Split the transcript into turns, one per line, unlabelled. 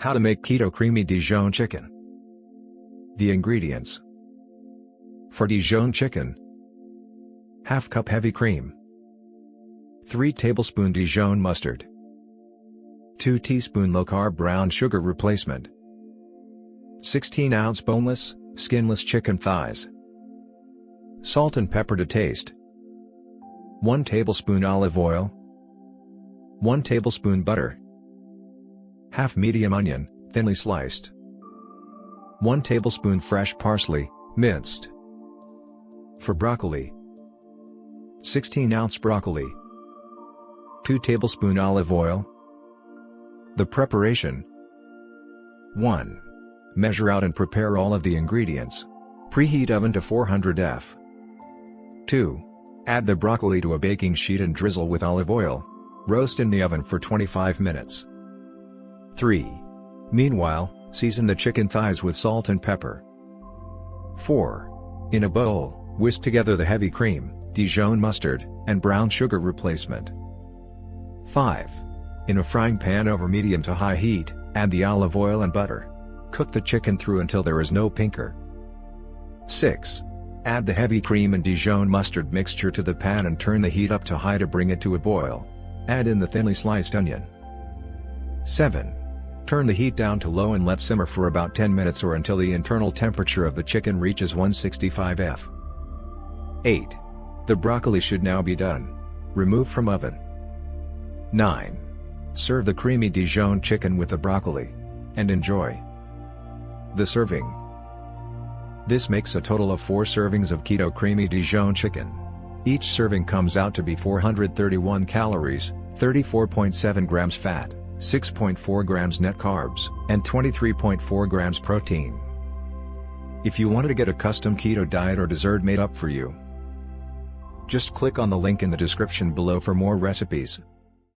How to make Keto Creamy Dijon Chicken. The ingredients. For Dijon chicken: ½ cup heavy cream, 3 tablespoon Dijon mustard, 2 teaspoon low-carb brown sugar replacement, 16-ounce boneless, skinless chicken thighs, salt and pepper to taste, 1 tablespoon olive oil, 1 tablespoon butter, half medium onion, thinly sliced, 1 tablespoon fresh parsley, minced. For broccoli: 16-ounce broccoli, 2 tablespoon olive oil. The preparation: 1. Measure out and prepare all of the ingredients. Preheat oven to 400 F. 2. Add the broccoli to a baking sheet and drizzle with olive oil. Roast in the oven for 25 minutes. 3. Meanwhile, season the chicken thighs with salt and pepper. 4. In a bowl, whisk together the heavy cream, Dijon mustard, and brown sugar replacement. 5. In a frying pan over medium to high heat, add the olive oil and butter. Cook the chicken through until there is no pinker. 6. Add the heavy cream and Dijon mustard mixture to the pan and turn the heat up to high to bring it to a boil. Add in the thinly sliced onion. 7. Turn the heat down to low and let simmer for about 10 minutes or until the internal temperature of the chicken reaches 165 F. 8. The broccoli should now be done. Remove from oven. 9. Serve the creamy Dijon chicken with the broccoli. And enjoy. The serving. This makes a total of 4 servings of Keto Creamy Dijon Chicken. Each serving comes out to be 431 calories, 34.7 grams fat, 6.4 grams net carbs, and 23.4 grams protein. If you wanted to get a custom keto diet or dessert made up for you, just click on the link in the description below for more recipes.